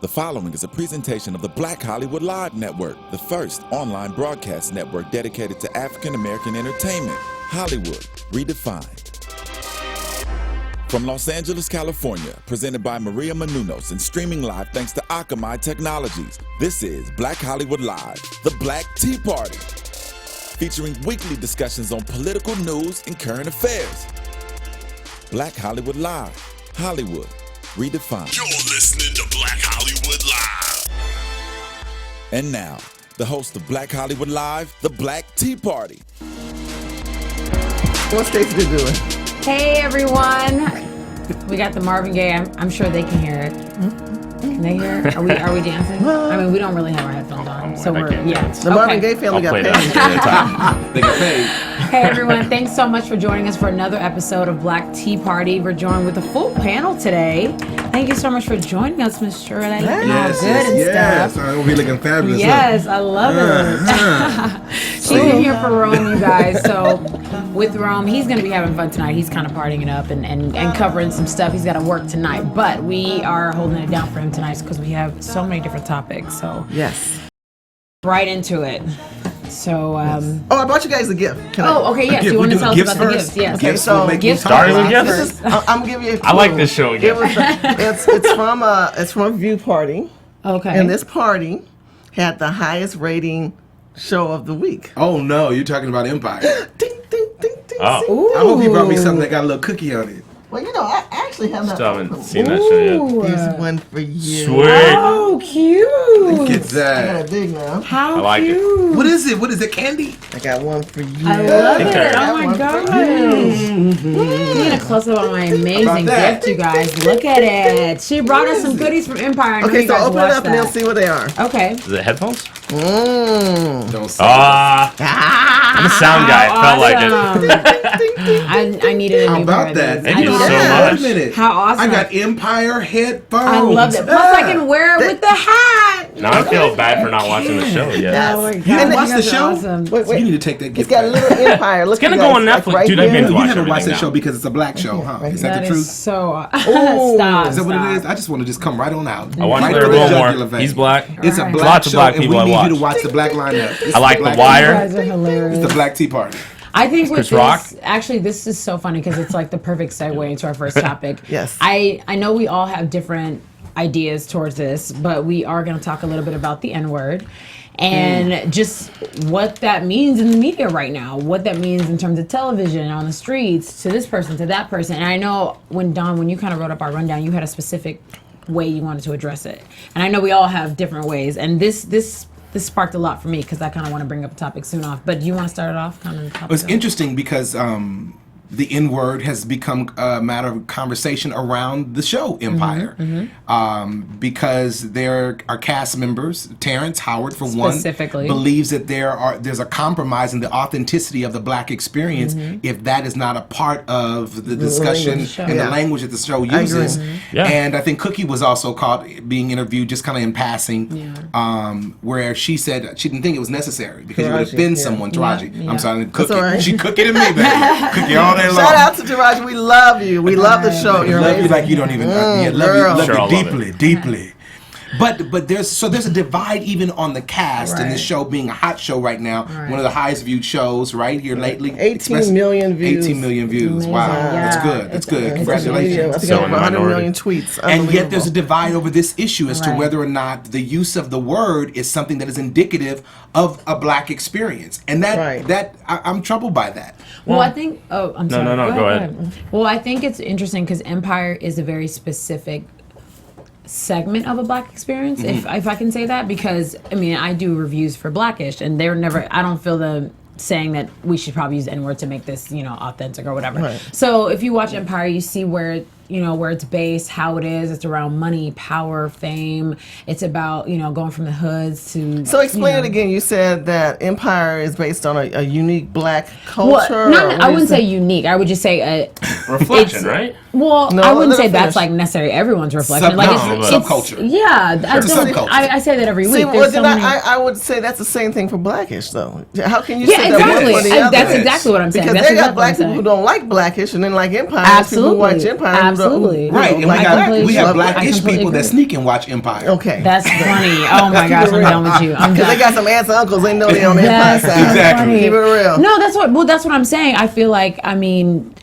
The following is a presentation of the Black Hollywood Live Network, the first online broadcast network dedicated to African American entertainment. Hollywood Redefined. From Los Angeles, California, presented by Maria Menounos and streaming live thanks to Akamai Technologies, this is Black Hollywood Live, the Black Tea Party, featuring weekly discussions on political news and current affairs. Black Hollywood Live, Hollywood Redefined. You're listening to Black Hollywood Live. And now, the host of Black Hollywood Live, the Black Tea Party. What's Stacey doing? Hey everyone, we got the Marvin Gaye. I'm sure they can hear it. Can they hear it? Are we dancing? I mean, we don't really have our headphones on, so we're The Marvin Gaye family got paid. They got paid. Hey everyone, thanks so much for joining us for another episode of Black Tea Party. We're joined with a full panel today. Thank you so much for joining us, Miss Shirley. Yes. I will be looking fabulous. Yes, I love it. She's in here for Rome, you guys. So with Rome, he's going to be having fun tonight. He's kind of partying it up and covering some stuff. He's got to work tonight, but we are holding it down for him tonight because we have so many different topics. So Yes. right into it. So Oh, I brought you guys a gift. okay, yes. You want to tell us about the gifts? Yes. Okay, so gifts Starting with first. gifts? I'm gonna give you a clue. I like this show again. It's from a View party, Okay. and this party had the highest rating show of the week. Oh no, you're talking about Empire. Ding, ding, ding, ding. Oh. See? Ooh. I hope you brought me something that got a little cookie on it. Well, I actually have that. Still haven't seen that show yet. Here's one for you. Sweet. Oh, cute. Get I got that. a big now. How I like it. cute. What is it? What is it? Candy? I got one for you. I love it. Okay. Oh my gosh. Getting a close up on my amazing About that? gift, you guys. Look at it. She brought us some goodies from Empire. I know Okay, you so guys open it watched up and they'll see what they are. Okay. Is it headphones? Don't say I'm a sound guy. It felt like it. I needed a How new about pair of that? these. Thank you I so needed it. much. Wait a minute. How awesome. I got Empire headphones. I love it. Plus, I can wear it with the hat. Now I feel bad for not watching the show yet. Oh my You God. didn't watch You the guys are show? awesome. Wait, You need to take that It's gift got a back. little Empire. Look, It's gonna you go guys, on like, Netflix. right Dude, I've here. been You watch haven't watched everything that show now. because it's a black show, huh? Is that the That truth? is so Oh. stop. Is that what stop. it is? I just want to just come right on out. I want right to for learn the a little jugular more. vein. He's black. It's a Right. black Lots of show, black and people we I need you to watch. watch the black lineup. It's I like the The Black You Wire. guys are hilarious. It's the Black Tea Party. I think with Chris this, Rock? actually, this is so funny because it's like the perfect segue into our first topic. Yes. I know we all have different ideas towards this, but we are going to talk a little bit about the N-word and just what that means in the media right now, what that means in terms of television, on the streets, to this person, to that person. And I know when you kind of wrote up our rundown, you had a specific way you wanted to address it. And I know we all have different ways. And this sparked a lot for me because I kind of want to bring up a topic soon off. But do you want to start it off? It's interesting because the N-word has become a matter of conversation around the show Empire. Because there are cast members, Terrence Howard for one, Specifically. believes that there's a compromise in the authenticity of the black experience if that is not a part of the discussion language. and the language that the show agree. uses. Yeah. And I think Cookie was also caught being interviewed just kind of in passing, where she said she didn't think it was necessary because you would Taraji, offend yeah. someone. Taraji. Yeah. I'm sorry, Cookie. all right. She cooking to me, baby. Cookie all day long. Shout out to Taraji. We love you. We love the show. I You're love you amazing. like you don't even. girl. Love Sure, you I'll love deeply, deeply. But there's a divide even on the cast in this show being a hot show right now, one of the highest viewed shows right here lately. 18 million views. 18 million views. Amazing. Wow, Yeah. that's good. That's good. I Congratulations. think So I have in the 100 minority. million tweets. And yet there's a Unbelievable. divide over this issue as to Right. whether or not the use of the word is something that is indicative of a black experience. And that I'm troubled by that. Well, I think. Oh, I'm sorry. no, go ahead. Well, I think it's interesting because Empire is a very specific segment of a black experience, if I can say that, because I mean I do reviews for Blackish, and they're never. I don't feel them saying that we should probably use the N-word to make this authentic or whatever. Right. So if you watch Empire, you see where where it's based, how it is. It's around money, power, fame. It's about going from the hoods to. So explain it again. You said that Empire is based on a unique black Well, culture. I wouldn't say unique. I would just say a Reflection, it's- right? Well, No, I wouldn't let say her that's finish. like necessarily everyone's reflection. Sub- like no, it's subculture. Yeah, It's a subculture. I say that every week. See, well, There's so then many. I would say that's the same thing for Blackish, though. How can you Yeah, say exactly. that one for the other? That's exactly what I'm saying. Because That's they got exactly black what I'm people who saying. don't like Blackish, and then like Empire, Absolutely. people who watch Empire who don't Absolutely. Right, and we have blackish people that sneak and watch Empire. Okay. That's funny. Oh my gosh, I'm done with you. Because they got some aunts and uncles, they know they on the Empire That's side. Exactly. Keep it real. No, that's what I'm saying. I feel like, I mean,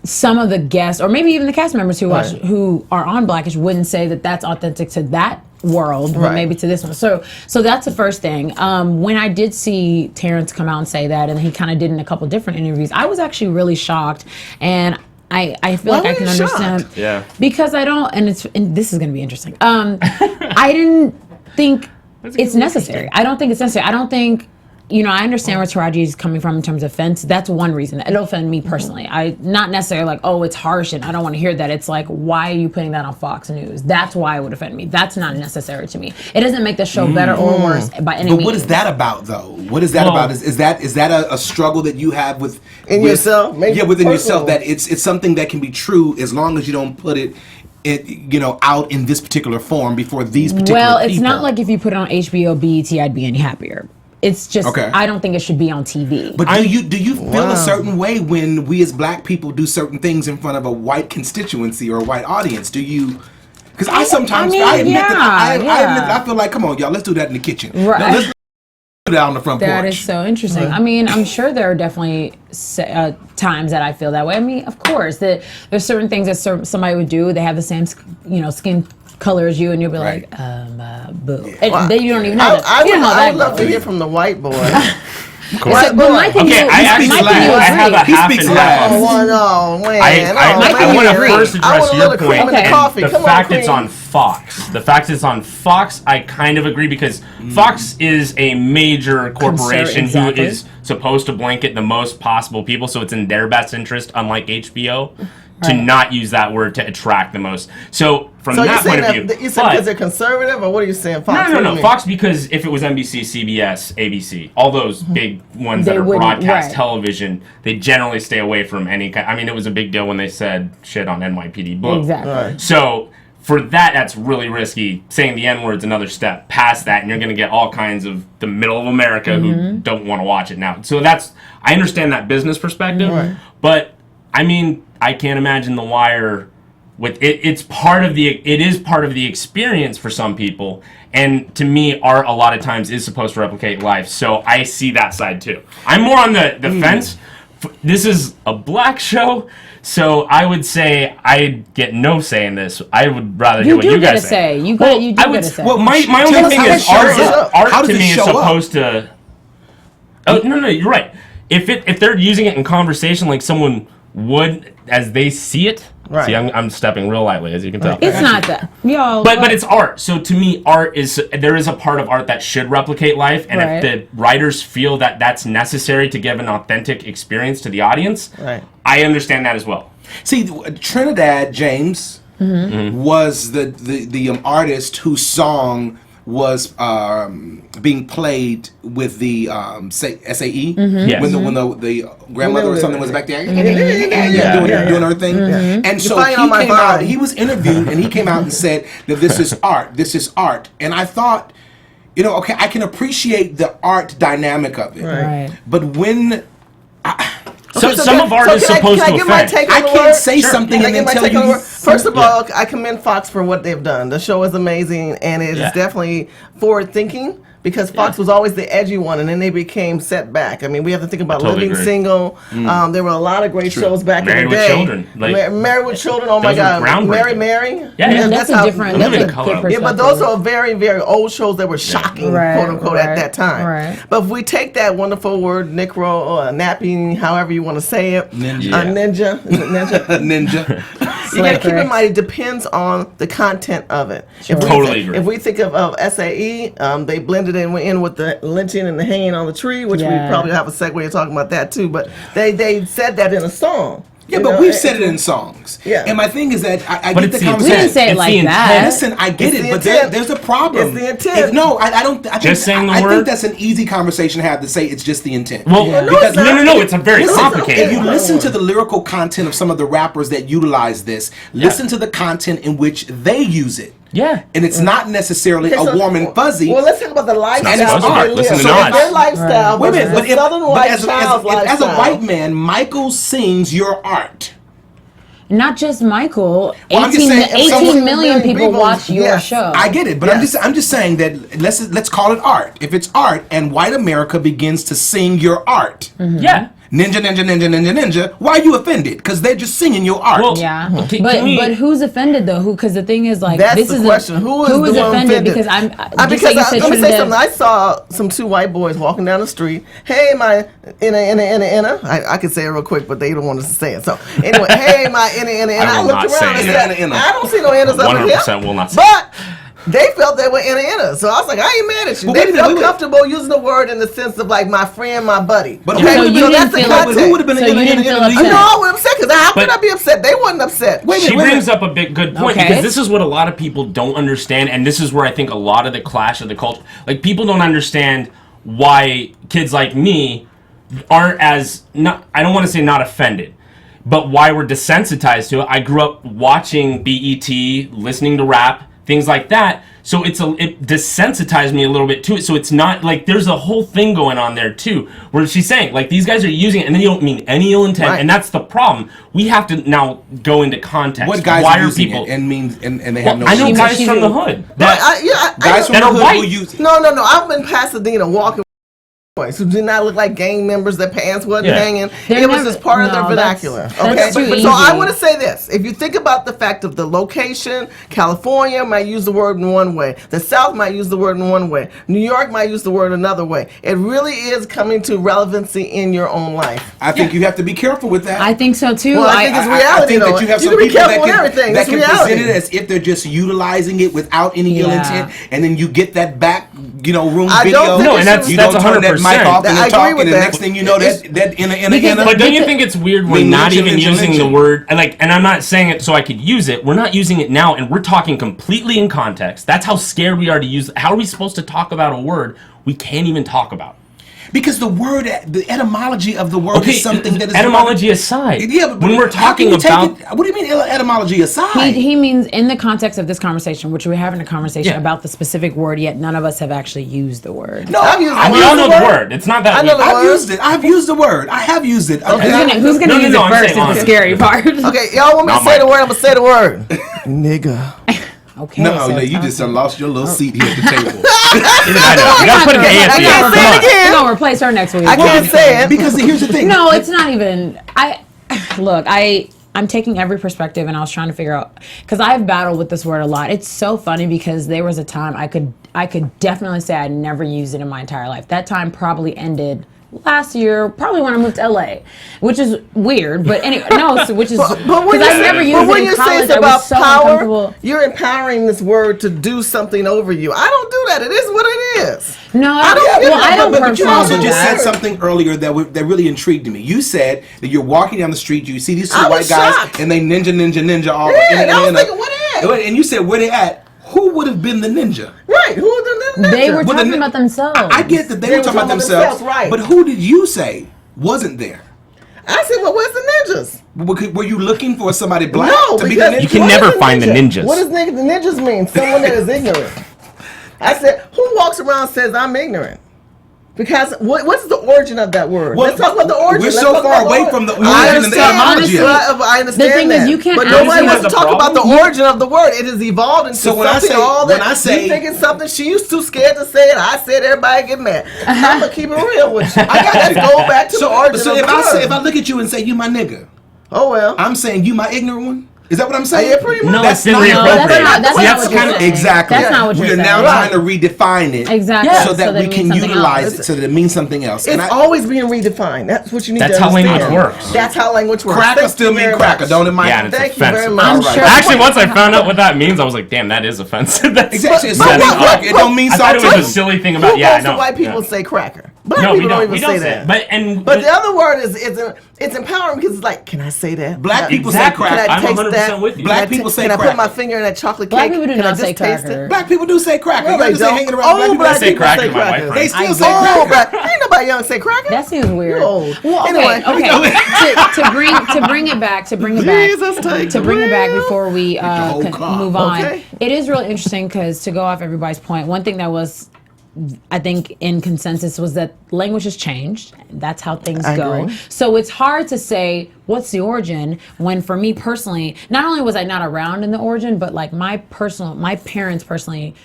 some of the guests, or maybe even the cast members who watch, who are on Blackish, wouldn't say that that's authentic to that world, but maybe to this one. So that's the first thing. When I did see Terrence come out and say that, and he kind of did in a couple different interviews, I was actually really shocked, and I feel like I can understand. Yeah. Because I don't, and this is going to be interesting. I didn't think it's necessary. I don't think it's necessary. I don't think. I understand where Taraji is coming from in terms of offense. That's one reason. It'll offend me personally. Not necessarily like, oh, it's harsh and I don't want to hear that. It's like, why are you putting that on Fox News? That's why it would offend me. That's not necessary to me. It doesn't make the show better or worse by any means. But what is that about, though? What is that about? Is that a struggle that you have with yourself? Maybe within personal. yourself, that it's something that can be true as long as you don't put it out in this particular form before these particular people. Well, it's not like if you put it on HBO, BET, I'd be any happier. It's just, I don't think it should be on TV. But do you feel a certain way when we as black people do certain things in front of a white constituency or a white audience? Do you? Because I admit that I feel like, come on, y'all, let's do that in the kitchen. Right. Let's do that on the front porch. That is so interesting. I mean, I'm sure there are definitely times that I feel that way. I mean, of course, there's certain things that somebody would do. They have the same, skin color as you, and you'll be like, boo. And then you don't even know that. I would love to hear from the white boy. But my thing I have a half and half. Oh, man. I want to first address your point. The fact it's on Fox. The fact it's on Fox, I kind of agree, because Fox is a major corporation who is supposed to blanket the most possible people, so it's in their best interest, unlike HBO. To not use that word to attract the most. So from that point of view, you said because they're conservative, or what are you saying? Fox? No. Fox, because if it was NBC, CBS, ABC, all those big ones that are broadcast television, they generally stay away from any kind. I mean, it was a big deal when they said shit on NYPD Blue. Exactly. Right. So for that's really risky. Saying the N-word's another step past that, and you're going to get all kinds of the middle of America who don't want to watch it now. So I understand that business perspective, but I mean, I can't imagine The Wire with it. It is part of the experience for some people, and to me, art a lot of times is supposed to replicate life. So I see that side too. I'm more on the fence. This is a black show, so I would say I get no say in this. I would rather hear what you guys say. You do get a say. Well, my only thing is art to me is supposed to. Oh no, you're right. If they're using it in conversation like someone would as they see it. Right. See, I'm stepping real lightly, as you can tell. It's not that. But it's art. So to me, there is a part of art that should replicate life, and if the writers feel that that's necessary to give an authentic experience to the audience, I understand that as well. See, Trinidad James was the artist whose song was being played with the SAE Yes. when the grandmother or something was back there doing her thing. And so he came out, he was interviewed, and he came out and said that this is art. And I thought, okay, I can appreciate the art dynamic of it. But when some of art is supposed to offend. I can't say something and then tell you. First of all, I commend Fox for what they've done. The show is amazing, and it is definitely forward-thinking, because Fox was always the edgy one, and then they became set back. I mean, we have to think about Living Single. There were a lot of great shows back in the day. Married with Children. Oh my God, Mary. Yeah, that's a different. Yeah, but those are very, very old shows that were shocking, quote unquote, at that time. Right. But if we take that wonderful word, Necro, or napping, however you want to say it, ninja. You got to keep in mind, it depends on the content of it. Totally agree. If we think of SAE, they blended in with the lynching and the hanging on the tree, which we probably have a segue to talking about that too. But they said that in a song. Yeah, but we've said it in songs. Yeah. And my thing is that I get the conversation. We didn't say it like that. Listen, I get it, but there's a problem. It's the intent. I don't. I think that's an easy conversation to have, to say it's just the intent. Well, no, it's a very complicated. If you listen to the lyrical content of some of the rappers that utilize this, listen to the content in which they use it. Yeah. And it's not necessarily a warm and fuzzy. Well, let's talk about the lifestyle. Listen to their lifestyle. Wait a minute, but as a white man, Michael sings your art. Not just Michael. Well, I'm just 18, saying, if 18 someone- million people watch your yes. show. I get it, but I'm just saying that let's call it art. If it's art and white America begins to sing your art, Yeah. ninja, ninja, ninja, ninja, ninja, why are you offended? Because they're just singing your art. Well, Yeah, Can but we- who's offended though? Who? Because the thing is, like, That's this the is question. Who is the one offended? offended? Because I'm. Because Just like you said, let me say Trinidad- something. I saw some two white boys walking down the street. Hey, my inna. I could say it real quick, but they don't want us to say it. So anyway, hey, my inna. I I will looked not say around and it. said, Inna. I don't see no innas up in here. 100% will not say But they felt they were inna. So I was like, I ain't mad at you. Well, They wait a minute, felt wait. comfortable using the word in the sense of like my friend, my buddy. But Okay? So you So didn't that's the feel- context. who would have been So in you didn't feel upset? No, I was upset because how could But- I be upset? They wasn't upset. Wait a She minute, wait a brings minute. up a good point Okay. because this is what a lot of people don't understand, and this is where I think a lot of the clash of the culture, like people don't understand why kids like me aren't as not. I don't want to say not offended, but why we're desensitized to it. I grew up watching BET, listening to rap, things like that. So it desensitized me a little bit to it. So it's not like there's a whole thing going on there too, where she's saying like these guys are using it and they don't mean any ill intent, Right. and that's the problem. We have to now go into context. What guys why are are using people? it and means and they have Well, no. I know She- guys she's from the a- hood Right, that guys from that the are hood white. will use it. No. I'm in Pasadena walking boys who did not look like gang members. Their pants wasn't Yeah. hanging. They're It was never- just part of their no, vernacular. that's Okay, too so I easy. want to say this: if you think about the fact of the location, California might use the word in one way. The South might use the word in one way. New York might use the word another way. It really is coming to relevancy in your own life. I think you have to be careful with that. I think so too. Well, I think it's I reality, think though. that you have You some can be people that careful with can, everything. that It's can reality. present it as if they're just utilizing it without any ill Yeah. intent, and then you get that back, room I video. don't think No, it and that's- should- you that's don't turn that mic 100%. off and I then agree talk, with and the that. next thing you know, It's- that in Because- But don't you Because- think it's weird we're Mean not lynching, even lynching, using the lynching. word and I'm not saying it so I could use it. We're not using it now, and we're talking completely in context. That's how scared we are to use. How are we supposed to talk about a word we can't even talk about? Because the etymology of the word Okay, is something that is etymology aside. Yeah, but when we're how can talking you take about it- what do you mean etymology aside? He means in the context of this conversation, which we're having a conversation Yeah. about the specific word, yet none of us have actually used the word. No, I've used I've we the all used know the the word. word. It's not that I know the we- word. I've used it. I've used the word. I have used it. Okay. Who's gonna No, use no, it I'm first? saying Is the honestly. scary part. Okay, y'all want me to Not say Mike. the word? I'm gonna say the word. Nigga. Okay. No, so no, you just done lost your little seat here at the table. Even I know. You gotta put an I AFC can't on. say Come it on. again. We're gonna replace her next week. I can't say it. Because here's the thing. No, it's not even. I'm taking every perspective, and I was trying to figure out because I've battled with this word a lot. It's so funny because there was a time I could definitely say I never used it in my entire life. That time probably ended last year, probably when I moved to LA, which is weird. But anyway, which is But because when you I say, never but used when it you in say college. it's I about was so power, uncomfortable. you're empowering this word to do something over you. I don't do that. It is what it is. No, I don't get well, it. I don't But you personally also do just that. said something earlier that really intrigued me. You said that you're walking down the street, you see these two I white was guys, shocked. and they ninja all. Yeah, and I was thinking, where they at? And you said, where they at? Who would have been the ninja? Right. Who are the ninja? They were Well, talking the- about themselves. I get that they were talking about themselves, right. but who did you say wasn't there? I said, well, where's the ninjas? Were you looking for somebody black No, to be the because ninja? You can what never is a find the ninja? ninjas. What does the ninjas mean? Someone that is ignorant. I said, who walks around and says I'm ignorant? Because what's the origin of that word? Well, Let's talk about the origin. we're Let's so talk far about away origin. from the I origin and the understand. etymology of it. I understand The thing is, that. you can't But honestly nobody wants have to the talk about the problem. origin of the word. It has evolved into So when I something. say- all when that I say- you thinking something, she was too scared to say it. I said everybody get mad. I'm gonna keep it real with you. I got Let's you. go back to the origin So of if the I say, word. if I look at you and say you my nigga, Oh well. I'm saying you my ignorant one. Is that what I'm saying? Yeah, pretty much. No, That's it's not- inappropriate. that's See, not what you're kinda- saying. Exactly. That's not what we you're are now saying. trying to redefine it, Exactly. so So that that we it can means something utilize else. it, so that it means something else. It's always being redefined. That's what you need That's to how understand. language works. That's how language works. cracker Thank still you mean very cracker, much. don't it, Mike? Yeah, and it's Thank you very offensive. much. I'm Alright. sure. Actually, once I found out what that means, I was like, "Damn, that is offensive." That's Exactly. It's But not mean what- cracker. It don't mean I thought it salty. was a silly thing about. Who Yeah, I most know. of white people Yeah. say cracker? Black No, people we don't. even We say don't that. But the other word is it's empowering because it's like, can I say that? Black people Exactly. say Can cracker. I I'm taste 100% that? with you. Black Can I people say Can I put cracker. my finger in that chocolate Black cake? people do Can I not just say taste cracker. it? Black people do say cracker. No, Y'all they just say don't. hanging around. Oh, black black people say people cracker say to my white cracker. friends. They still I say agree. Oh, cracker. but ain't nobody young say cracker. That seems weird. You old. Well, okay, Anyway, to bring it back, Jesus, take to the bring it back wheel. before we whole car. move on. Okay. It is really interesting because to go off everybody's point, one thing that was I think in consensus was that language has changed. That's how things I go. agree. So it's hard to say what's the origin when, for me personally, not only was I not around in the origin, but like my parents personally,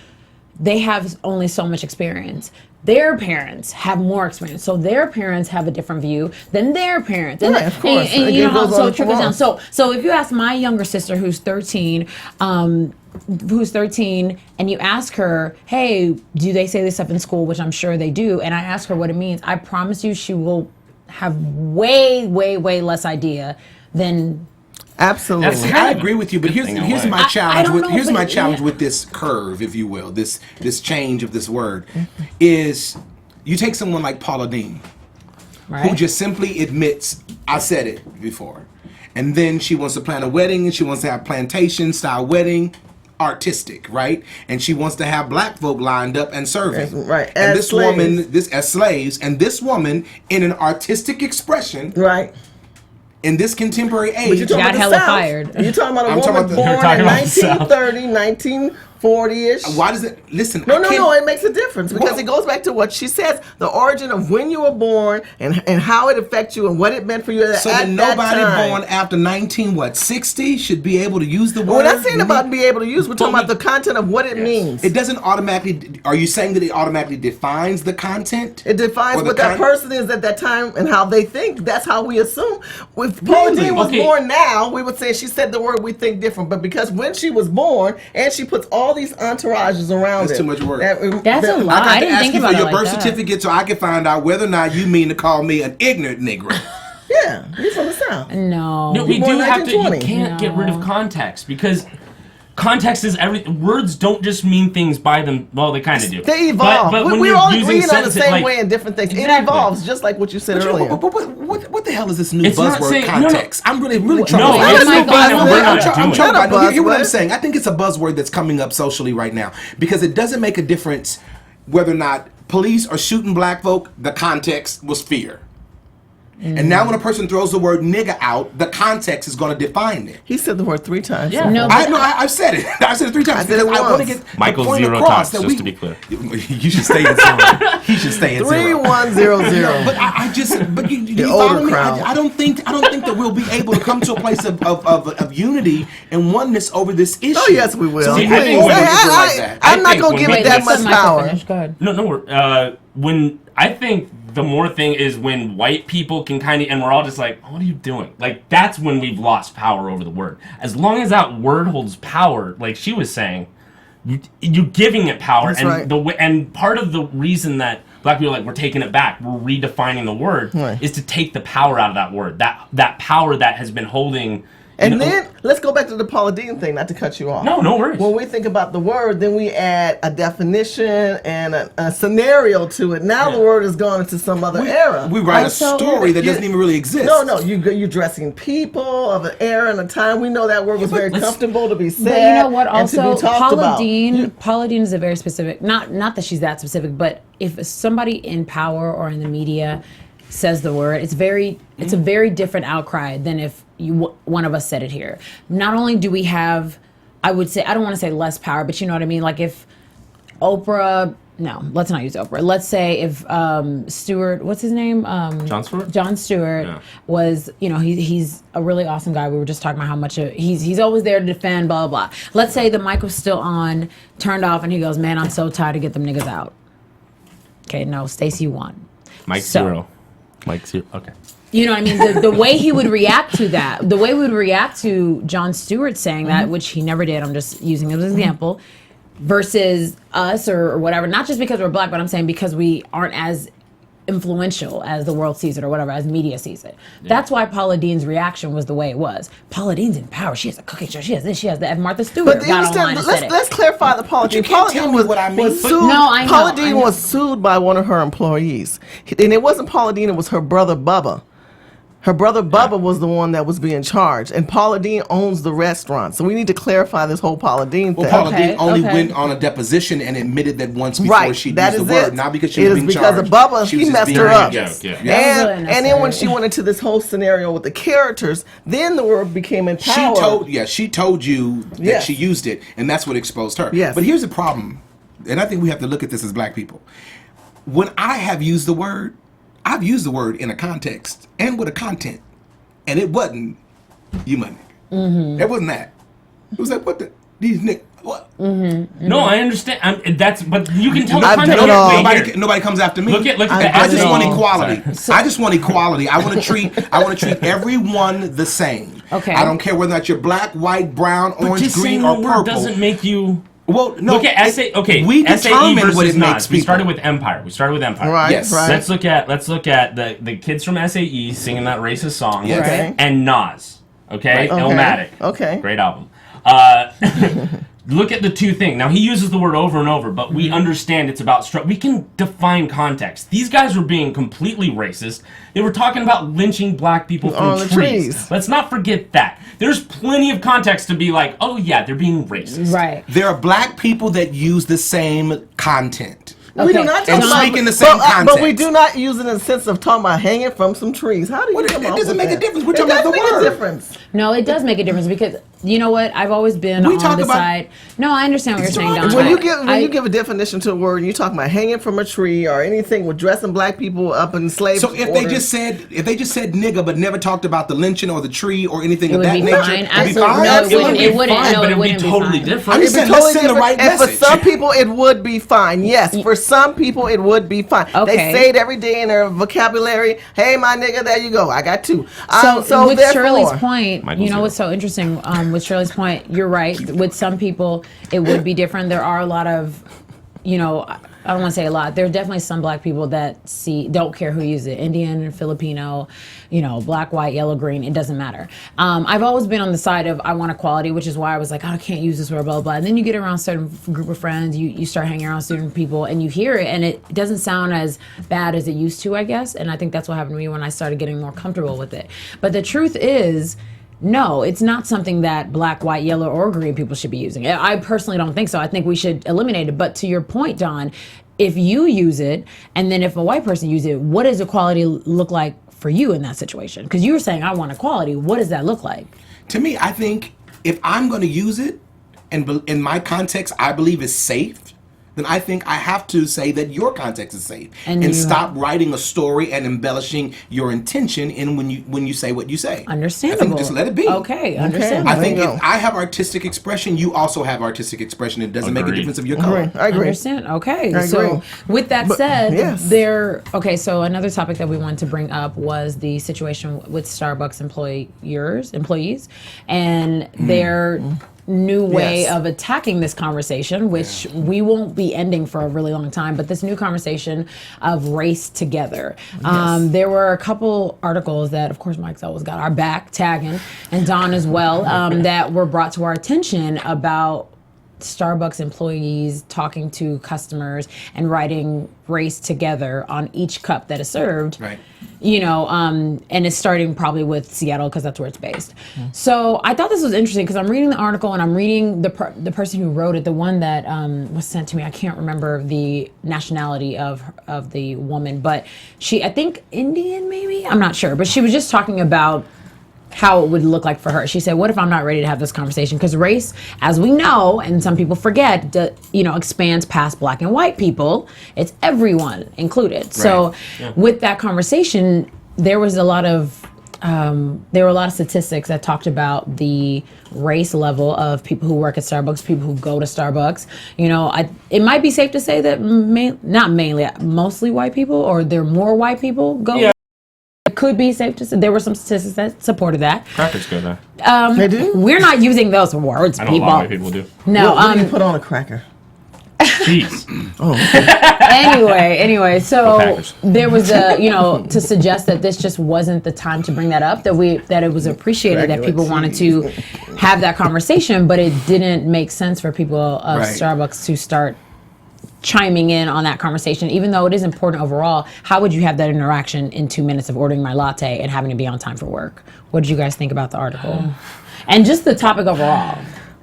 they have only so much experience. Their parents have more experience, so their parents have a different view than their parents. And, Right, of course. and you know how so it trickles down. So So if you ask my younger sister, who's 13, and you ask her, hey, do they say this stuff in school, which I'm sure they do, and I ask her what it means, I promise you she will have way, way, way less idea than... Absolutely. I agree with you, but here's my challenge. Here's my challenge yeah. with this curve, if you will, this change of this word, is you take someone like Paula Deen, right? who just simply admits, I said it before, and then she wants to plan a wedding, and she wants to have plantation style wedding, artistic, right? And she wants to have black folk lined up and serving, right? And As this slaves. woman, as slaves, and this woman in an artistic expression, Right. in this contemporary age, But you're talking Got about the hella South. fired. You're talking about a I'm talking woman about the- You're born talking in about the South. 1930, 1940-ish. why does it? Listen, No, I can't- it makes a difference because Well- it goes back to what she says, the origin of when you were born and how it affects you and what it meant for you So at then that nobody time. born after 60 should be able to use the word. We're not saying about be able to use, we're talking about the content of what it means. It doesn't automatically. Are you saying that it automatically defines the content? It defines Or the what that con- person is at that time and how they think. That's how we assume. If Paula Really? Deen was Okay. born now, we would say she said the word we think different. But because when she was born and she puts all these entourages around That's it, too much work. That's a lot. I got I to didn't ask think you for about it your like birth that. certificate so I can find out whether or not you mean to call me an ignorant Negro. Yeah, he's from the South. No. No, we Born do have to. You 1920. can't get rid of context because context is everything. Words don't just mean things by them. Well, they kind of do. They evolve. But when We're you're all using agreeing on the sentences, same like- way in different things. It Exactly. evolves, just like what you said earlier. What the hell is this new It's not buzzword saying- no, no. context? I'm really trying No, to. it's not not a buzzword. that we're not I'm doing. trying Not a to hear what I'm buzzword. saying. I think it's a buzzword that's coming up socially right now because it doesn't make a difference whether or not police are shooting black folk. The context was fear. And now when a person throws the word nigga out, the context is going to define it. He said the word 3 times. Yeah. so No, far. I've said it. I've said it 3 times I said it because I want to once. get Michael the point 0 across times, that just to be clear. You should stay at 0. He should stay at 0. 3100. But I just, but you The follow older me? crowd. I don't think that we'll be able to come to a place of unity and oneness over this issue. Oh, yes, we will. So See, we I won't think go when- like that. I'm not think going to when give we- it that Wait, much let Michael power. finish. Go ahead. No, when I think the more thing is when white people can kind of, and we're all just like, what are you doing? Like, that's when we've lost power over the word. As long as that word holds power, like she was saying, you're giving it power. That's and right. and part of the reason that black people are like, we're taking it back, we're redefining the word, Right. is to take the power out of that word. That power that has been holding. And you know- then let's go back to the Paula Deen thing, not to cut you off. No worries. When we think about the word, then we add a definition and a scenario to it. Now the word has gone into some other era. We write Also- a story that doesn't even really exist. No, you're dressing people of an era and a time. We know that word was very let's- comfortable to be said. But you know what? and to be Also, talked Paula about. Dean is a very specific. Not that she's that specific, but if somebody in power or in the media says the word, it's a very different outcry than if one of us said it here. Not only do we have, I would say, I don't want to say less power, but you know what I mean. Like if Oprah. No, let's not use Oprah. Let's say if Stewart, what's his name? Jon Stewart? Jon Stewart Yeah. was, he's a really awesome guy. We were just talking about how much he's always there to defend, blah, blah, blah. Let's say the mic was still on, turned off, and he goes, man, I'm so tired to get them niggas out. Okay, no, Stacey won. Mike So- 0. Mike 0. Okay. You know what I mean? The way he would react to that, the way we would react to Jon Stewart saying that, which he never did, I'm just using it as an example, versus us or whatever, not just because we're black, but I'm saying because we aren't as influential as the world sees it or whatever, as media sees it. That's why Paula Deen's reaction was the way it was. Paula Deen's in power. She has a cooking show. She has this. She has that. And Martha Stewart But got online and said it. let's clarify the Paula Deen. you can't Paula tell Deen me was, what I mean. was But- sued. No, I know, Paula I Deen know. was sued by one of her employees, and it wasn't Paula Deen. It was her brother Bubba. Her brother Bubba was the one that was being charged, and Paula Deen owns the restaurant. So we need to clarify this whole Paula Deen thing. Well, Paula Okay, Deen only okay. went on a deposition and admitted that once before Right, she that used is the word, it. not because she It was is being because charged. of Bubba, She he was just messed being her a up. joke. Yeah. That was really And then unnecessary. when she went into this whole scenario with the characters, then the word became empowered. She told you that Yes. she used it, and that's what exposed her. Yes. But here's the problem and I think we have to look at this as black people. When I have used the word, I've used the word in a context and with a content, and it wasn't you my nigga. It wasn't that. It was like, what the these niggas. What? No, I understand. But you can tell the I've content. done it all. Nobody comes after me. Look at the I just SAE. want equality. I just want equality. I want to treat everyone the same. Okay. I don't care whether or not you're black, white, brown, But orange, just green, saying or the purple. word doesn't make you. Well, no. Look at SA. Okay, we SAE determine versus what it Nas. makes We people. started with Empire. Right. Yes. Right. Let's look at the kids from SAE singing that racist song. Yes. Okay. And Nas. Okay. Okay. Illmatic. Okay. Great album. Look at the two things. Now, he uses the word over and over, but we understand it's about we can define context. These guys were being completely racist. They were talking about lynching black people from On the trees. Let's not forget that. There's plenty of context to be like, oh yeah, they're being racist. Right. There are black people that use the same content. We do not And talk about, speak in the same but we context. do not use it in the sense of talking about hanging from some trees. How do you Well, come it up doesn't with make a that? difference. We're It talking about does the make word. a difference. No, it does make a difference because you know what? I've always been We on talk the about- side. No, I understand what you're saying, Don. When you give a definition to a word, and you talk about hanging from a tree or anything with dressing black people up in slave. So if they just said nigga but never talked about the lynching or the tree or anything It of would that be nature, fine. it'd be Absolutely. fine? No, it wouldn't. It wouldn't. fine, No, but it it would be wouldn't be totally fine. different. I'm just saying, Totally let's send the right different. And message. for some people, it would be fine. Yes, for some people, it would be fine. Okay. They say it every day in their vocabulary. Hey, my nigga, there you go. I got two. So with therefore- Shirley's point, Michael you know Zero. what's so interesting? With Shirley's point, you're right. With some people, it would be different. There are a lot of, you know, I don't want to say a lot. There are definitely some black people that don't care who uses it. Indian, Filipino, you know, black, white, yellow, green. It doesn't matter. I've always been on the side of I want equality, which is why I was like, oh, I can't use this word, blah, blah, blah. And then you get around a certain group of friends, you start hanging around certain people, and you hear it, and it doesn't sound as bad as it used to, I guess. And I think that's what happened to me when I started getting more comfortable with it. But the truth is, no, it's not something that black, white, yellow, or green people should be using. I personally don't think so. I think we should eliminate it. But to your point, Don, if you use it, and then if a white person uses it, what does equality look like for you in that situation? Because you were saying, I want equality. What does that look like? To me, I think if I'm going to use it, and in my context, I believe is safe, then I think I have to say that your context is safe, and stop writing a story and embellishing your intention in when you say what you say. Understandable. I think just let it be. Okay, understandable. I think There you if go. I have artistic expression, you also have artistic expression. It doesn't make a Agreed. difference of your color. I agree. Understand. Okay. I So agree. with that said, yes. so another topic that we wanted to bring up was the situation with Starbucks employees and their new way Yes. of attacking this conversation, which we won't be ending for a really long time, but this new conversation of race together. There were a couple articles that, of course, Mike's always got our back, tagging, and Don as well, that were brought to our attention about Starbucks employees talking to customers and writing race together on each cup that is served. Right. You know, and it's starting probably with Seattle because that's where it's based. So I thought this was interesting because I'm reading the article and I'm reading the person who wrote it, the one that was sent to me. I can't remember the nationality of the woman, but I think Indian maybe? I'm not sure. But she was just talking about how it would look like for her. She said, what if I'm not ready to have this conversation? Because race, as we know, and some people forget, expands past black and white people. It's everyone included. So with that conversation, there was a lot of statistics that talked about the race level of people who work at Starbucks, people who go to Starbucks. You know, it might be safe to say that mostly white people, or there are more white people go. Yeah. It could be safe to say there were some statistics that supported that. Crackers go there. They do? We're not using those words, I know people. a lot of people do. No. What do you put on a cracker? Cheese. Anyway, so Packers. there was to suggest that this just wasn't the time to bring that up, that it was appreciated that people wanted to have that conversation, but it didn't make sense for people of Right. Starbucks to start chiming in on that conversation, even though it is important overall. How would you have that interaction in 2 minutes of ordering my latte and having to be on time for work? What did you guys think about the article? And just the topic overall.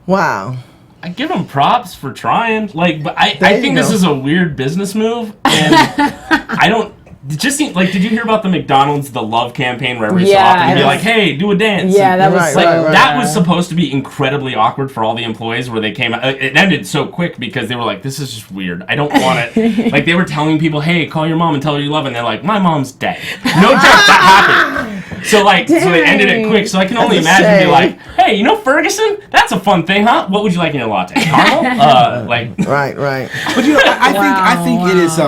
Wow. I give them props for trying. But I There think you this go. is a weird business move, and I don't. it just seemed like, did you hear about the McDonald's The Love campaign where every so Yeah, often be like, hey, do a dance? Yeah, that was Right, so. right. That was supposed to be incredibly awkward for all the employees where they came out. It ended so quick because they were like, this is just weird. I don't want it. Like, they were telling people, hey, call your mom and tell her you love her. And they're like, my mom's dead. No joke, that happened. So, like, so they ended it quick. So I can only That's a imagine be shame. like, hey, you know Ferguson? That's a fun thing, huh? What would you like in your latte? Caramel? Right. But I think it is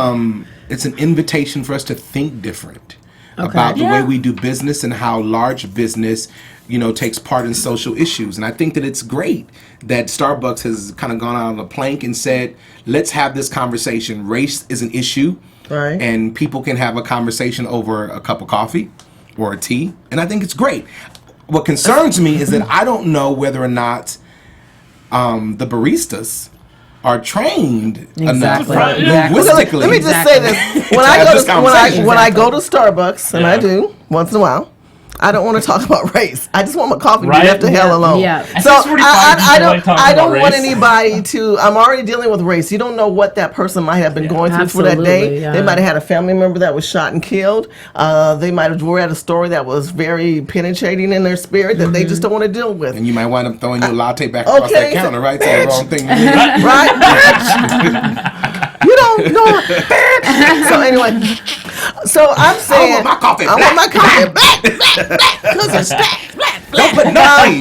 it's an invitation for us to think different about the way we do business and how large business, takes part in social issues. And I think that it's great that Starbucks has kind of gone out on a plank and said, let's have this conversation. Race is an issue, Right. and people can have a conversation over a cup of coffee or a tea. And I think it's great. What concerns me is that I don't know whether or not the baristas are trained enough linguistically. Let me just say this: when I go to Starbucks, and I do once in a while, I don't want to talk about race. I just want my coffee to be left the hell alone. Yeah. So I don't race. want anybody to. I'm already dealing with race. You don't know what that person might have been going through for that day. Absolutely, yeah. They might have had a family member that was shot and killed. They might have read a story that was very penetrating in their spirit that they just don't want to deal with. And you might wind up throwing your latte back across that counter, right? So the wrong thing. Right? You don't know, bitch. So anyway, so I'm saying I want my coffee I want my coffee back, because it's black. Don't put no cream.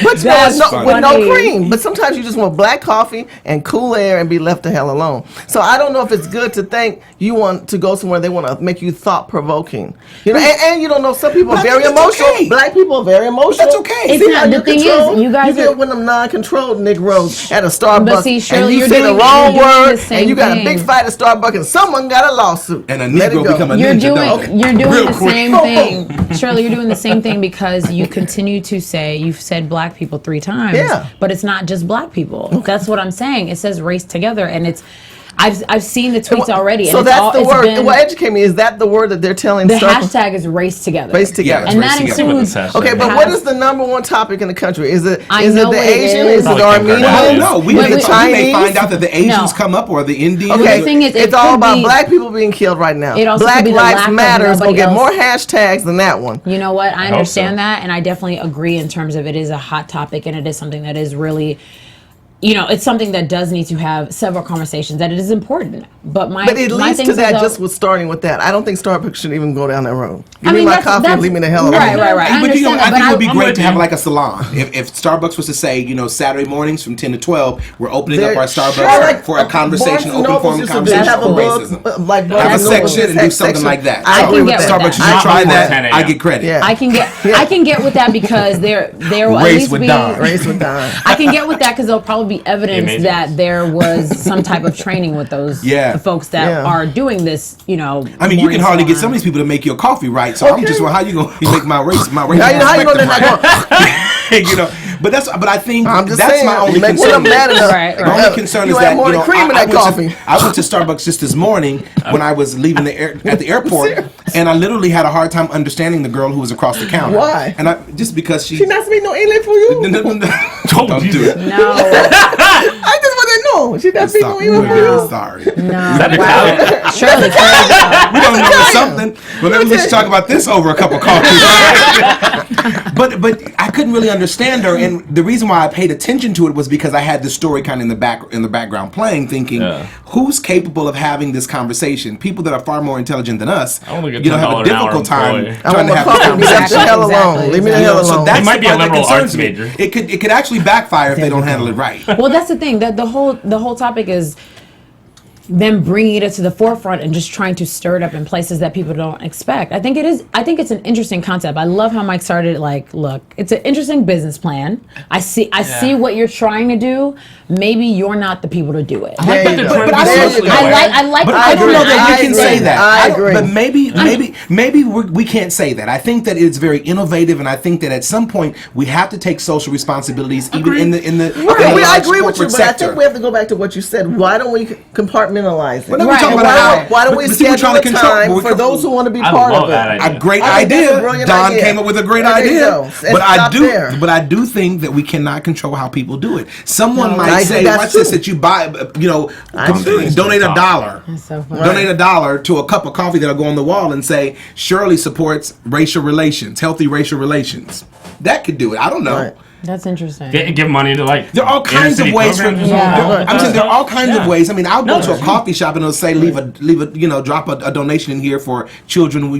But That's with no funny. cream. But sometimes you just want black coffee and cool air and be left the hell alone. So I don't know if it's good to think you want to go somewhere they want to make you thought provoking. And you don't know, some people are very emotional. Okay. Black people are very emotional. That's okay. It's See not- how the you're thing is, controlled? you guys get are- one of them non-controlled Negroes at a Starbucks, But see, Shirley, and you you're say the doing- wrong you're doing word, the same and you got a thing. big fight at Starbucks, and someone got a lawsuit. And a Let it Negro go. become a You're ninja doing dog. the same thing, Shirley. You're doing the same thing because you continue to say you've said black people 3 times. Yeah. But it's not just black people. That's what I'm saying. It says race together, and it's. I've seen the tweets already. So and that's it's all, the it's word. been- Well, educate me. Is that the word that they're telling the Starbucks? hashtag is race together. Race together. Yeah, And race that together. includes. Okay, but what is the number one topic in the country? Is it I is it know the what it Asian? is. Is it Probably Kim Armenian? Kardashian. No, we Is may, it we may find Chinese? out that the Asians No. come up or the Indians. Okay, The thing is, it it's all could about be- black people being killed right now. It also Black could be the Lives lack of Matter is going to nobody get else. more hashtags than that one. You know what? I hope understand so. that, and I definitely agree in terms of it is a hot topic, and it is something that is really, it's something that does need to have several conversations. That it is important, but But it my leads thing to is that though- just with starting with that. I don't think Starbucks should even go down that road. Give I me mean, my that's- coffee and that's- leave me the hell alone. right. I But understand I that, think but it would be I'm great with to have you. like a salon. If Starbucks was to say, Saturday mornings from 10 to 12, we're opening up They're- our Starbucks Sure. for a conversation, Barnes and open Nobles forum used to conversation have a on book, racism. like Barnes Have a and Nobles section and do something section. like that. I I agree can with get with that. Starbucks, you that. should try Not that. before 10 I a.m. get credit. Yeah. I can get with that because there will at Race least with be. Don. Race with Don. I can get with that because there'll probably be evidence Amazing. that there was some type of training with those Yeah. folks that Yeah. are doing this. I mean, you morning can hardly get salon. some of these people to make your coffee right. So I'm Okay. just, well, how you gonna make my race? How you know they're not going? But I think I'm just that's saying. my only You make concern. them mad enough. Right, The right. only concern You is add that more cream in that coffee. I went to Starbucks just this morning when I was leaving at the airport, and I literally had a hard time understanding the girl who was across the counter. Why? And just because she. She not speaking no English for you. Don't do it. No, I just want to know. She not speaking no English for you. I'm sorry. no. that Italian? Shirley, We don't know something. But maybe we should talk about this over a cup of coffee. But I couldn't really understand her, and the reason why I paid attention to it was because I had the story kind of in the background playing, thinking, who's capable of having this conversation? People that are far more intelligent than us, I only get have a $10 an hour difficult time employee. I trying want to my have this coffee. Leave conversation. the hell alone. Exactly. Leave me the hell So alone. that's It might be the a part that liberal concerns arts me. major. It could actually backfire if they don't handle it right. Well, that's the thing. That the whole topic is them bringing it to the forefront and just trying to stir it up in places that people don't expect. I think it's an interesting concept. I love how Mike started. Like, look, it's an interesting business plan. I see what you're trying to do. Maybe you're not the people to do it. There you go. But I There don't- you go. I like. But I don't know that we can agree. say that. I don't- agree. But maybe we can't say that. I think that it's very innovative, and I think that at some point we have to take social responsibilities, even in the Right, I large agree with you, corporate but I sector. think we have to go back to what you said. Why don't we compartmentalize compartmentalize it. But then we're talking about why don't we schedule a time for those who want to be part of it? That A great I think that's a idea. brilliant Don idea. came up with a great There you idea. go. And But stop there. I do think that we cannot control how people do it. Someone I might think say, that's "Watch this! true. That you buy, agree. donate $1. That's so funny. Donate $1 to a cup of coffee that'll go on the wall and say Shirley supports racial relations, healthy racial relations." That could do it. I don't know. Right. That's interesting. Give money to like. There are all kinds of inner-city ways for. programs or Yeah. something. I'm saying there are all kinds of ways. I mean, I'll go to a sure. coffee shop and it'll say drop a donation in here for children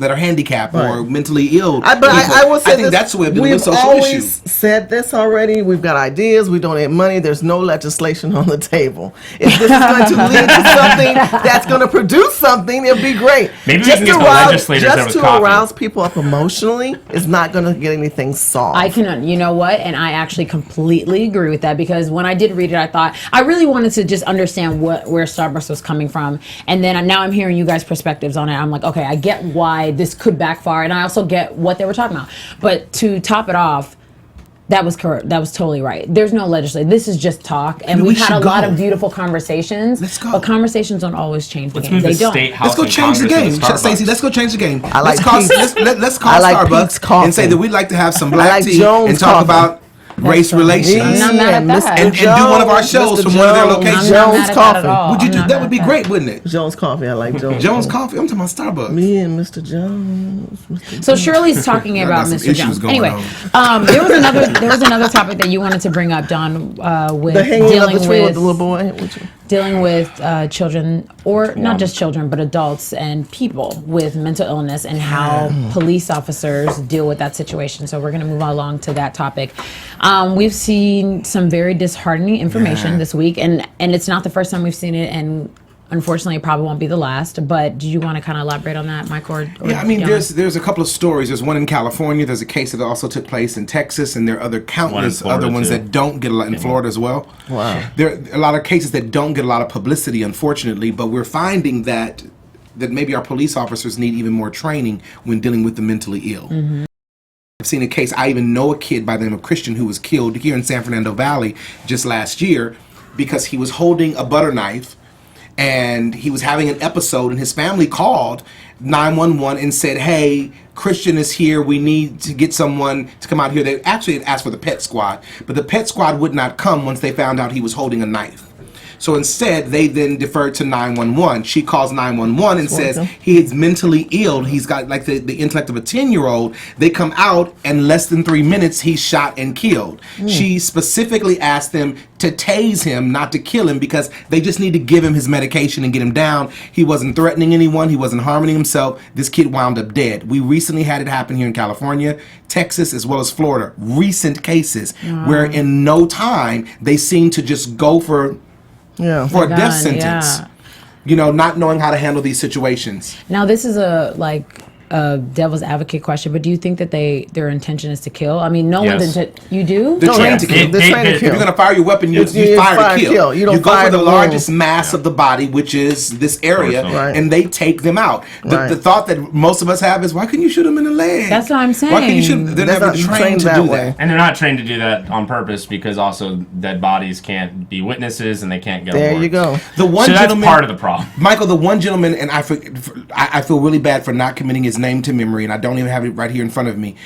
that are handicapped or mentally ill. But I will say I think this, that's the way of dealing with we've social always issues. said this already. We've got ideas. We donate money. There's no legislation on the table. If this is going to lead to something that's going to produce something, it'll be great. Maybe we can get the legislators there just with to coffee. arouse people up emotionally is not going to get anything solved. I can, you know what? And I actually completely agree with that, because when I did read it, I thought I really wanted to just understand where Starbucks was coming from, and then now I'm hearing you guys' perspectives on it. I'm like, okay, I get why this could backfire, and I also get what they were talking about. But to top it off, that was correct. That was totally right. There's no legislation. This is just talk, and we we've had a should lot go. of beautiful conversations. Let's go. But conversations don't always change the Let's game. move They the don't. state house. Let's go and change the Congress game, into Starbucks. Stacey. Let's go change the game. I like let's call Pete's. let's call I like Starbucks Pete's coffee. and say that we'd like to have some black like tea Jones and talk coffee. about race fine. relations. I'm not mad at that. And do one of our shows from one of their locations. I'm not Jones mad at that Coffee. at all. Would you I'm do not that? mad Would be at great, wouldn't it? Jones Coffee. I like Jones. Jones Coffee. I'm talking about Starbucks. Me and Mr. Jones. So Shirley's talking I about got some Mr. issues Jones. going Anyway, there was another topic that you wanted to bring up, Don, with The hanging of dealing the tree with with the little boy. Which, dealing with children, or not just children, but adults and people with mental illness, and how police officers deal with that situation. So we're going to move along to that topic. We've seen some very disheartening information this week, and it's not the first time we've seen it, and unfortunately it probably won't be the last. But do you want to kind of elaborate on that, Mike? Or Yeah, I mean, Jan? there's a couple of stories. There's one in California. There's a case that also took place in Texas, and there are other countless Florida, other ones too. that don't get a lot in Florida as well. Wow. There are a lot of cases that don't get a lot of publicity, unfortunately. But we're finding that maybe our police officers need even more training when dealing with the mentally ill. I've seen a case. I even know a kid by the name of Christian who was killed here in San Fernando Valley just last year because he was holding a butter knife. And he was having an episode, and his family called 911 and said, "Hey, Christian is here. We need to get someone to come out here." They actually had asked for the pet squad, but the pet squad would not come once they found out he was holding a knife. So instead, they then deferred to 911. She calls 911 and says he is mentally ill. He's got like the intellect of a 10-year-old. They come out, and less than 3 minutes, he's shot and killed. She specifically asked them to tase him, not to kill him, because they just need to give him his medication and get him down. He wasn't threatening anyone. He wasn't harming himself. This kid wound up dead. We recently had it happen here in California, Texas, as well as Florida. Recent cases where in no time they seem to just go for a gun, death sentence. yeah. Not knowing how to handle these situations. Now, this is a devil's advocate question, but do you think that their intention is to kill? I mean, no Yes. one's you do? They're trained to kill. They're trained to If kill. you're going to fire your weapon, you You fire to kill. You don't go fire for the to largest wound. mass of the body, which is this area, Right. and they take them out. Right. The thought that most of us have is, why couldn't you shoot them in the leg? That's what I'm saying. Why can't you shoot? They're That's never not trained to that do way. that. And they're not trained to do that on purpose, because also dead bodies can't be witnesses and they can't get There awards. you go. The one So that's gentleman, part of the problem. Michael, the one gentleman, and I feel really bad for not committing his name to memory, and I don't even have it right here in front of me,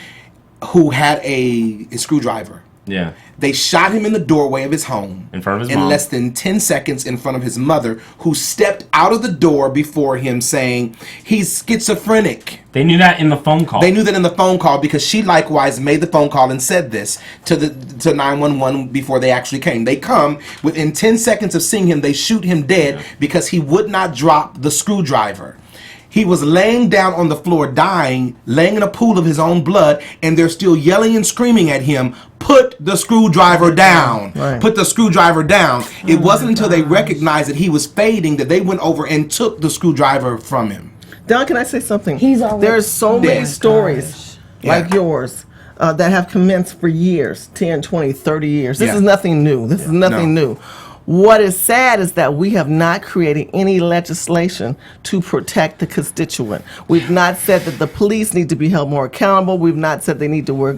who had a screwdriver. Yeah. They shot him in the doorway of his home. In front of his in mom. less than 10 seconds in front of his mother, who stepped out of the door before him saying, he's schizophrenic. They knew that in the phone call. They knew that in the phone call because she likewise made the phone call and said this to 911 before they actually came. They come, within 10 seconds of seeing him, they shoot him dead because he would not drop the screwdriver. He was laying down on the floor dying, laying in a pool of his own blood, and they're still yelling and screaming at him, put the screwdriver down. Right. Put the screwdriver down. It wasn't until they recognized that he was fading that they went over and took the screwdriver from him. Don, can I say something? He's already- There's so many Yeah. stories like Yeah. yours that have commenced for years, 10, 20, 30 years. This Yeah. is nothing new. This is nothing new. What is sad is that we have not created any legislation to protect the constituent. We've not said that the police need to be held more accountable. We've not said they need to wear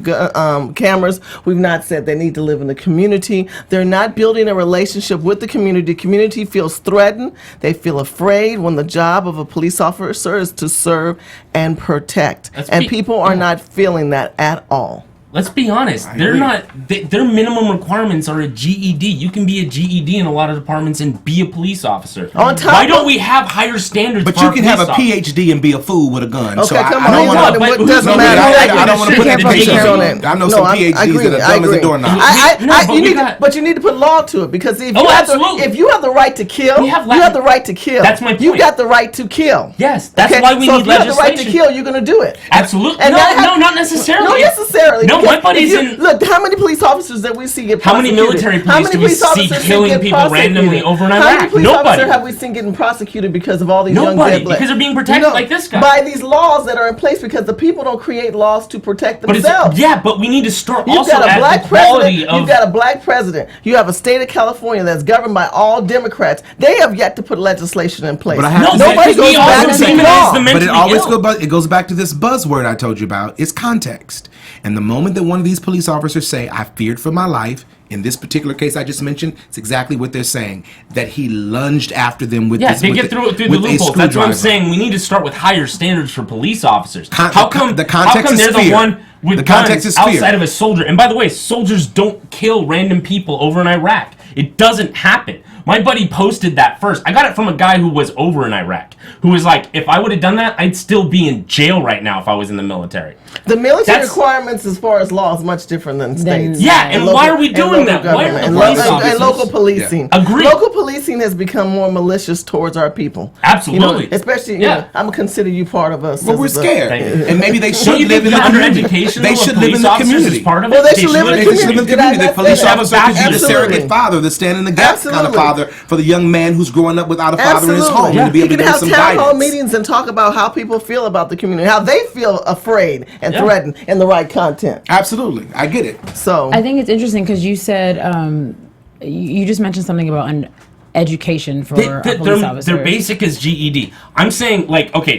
cameras. We've not said they need to live in the community. They're not building a relationship with the community. The community feels threatened. They feel afraid when the job of a police officer is to serve and protect. And people are not feeling that at all. Let's be honest. They're not. Their minimum requirements are a GED. You can be a GED in a lot of departments and be a police officer. Why don't we have higher standards? But for you our can have a police PhD and be a fool with a gun. Okay, so I come on. don't want What doesn't matter? I don't want to put education on on it. I know some PhDs that are dumb as a doorknob. But you need to put law to it, because if you have the right to kill, you have the right to kill. That's my point. You got the right to kill. Yes, that's why we need legislation. So if you have the right to kill, you're going to do it. Absolutely. No, not necessarily. Not necessarily. No, my buddy's in. Look, how many police officers that we see get How many prosecuted? military police do we see killing people randomly over in Iraq? How many police Nobody. officers have we seen getting prosecuted because of all these young Nobody, dead blacks? because they're being protected like this guy. By these laws that are in place, because the people don't create laws to protect themselves. But we need to start You've also got a at black the quality president. You've got a black president. You have a state of California that's governed by all Democrats. They have yet to put legislation in place. But I have to Nobody say, goes back to the law. But it always goes back to this buzzword I told you about. It's context. And the moment that one of these police officers say, "I feared for my life," in this particular case I just mentioned, it's exactly what they're saying. That he lunged after them with they get through the loopholes. That's what I'm saying. We need to start with higher standards for police officers. How come they're the one with guns outside of a soldier? And by the way, soldiers don't kill random people over in Iraq. It doesn't happen. My buddy posted that first. I got it from a guy who was over in Iraq, who was like, if I would have done that, I'd still be in jail right now if I was in the military. The military requirements as far as law is much different than states. And why are we doing that? Why are the police officers? And local policing. Yeah. Agreed. Local policing has become more malicious towards our people. Absolutely. Especially, I'm going to consider you part of us. Well, we're scared. And maybe they should live in the community. They should live in the community. Well, they should live in the community. The police officer could be the surrogate father, the stand in the gap kind of father for the young man who's growing up without a father in his home. To be able to give him some guidance. You can have town hall meetings and talk about how people feel about the community, how they feel afraid and threatened in the right content. Absolutely. I get it. So I think it's interesting because you said, you just mentioned something about an education for a police officer. Their basic is GED. I'm saying,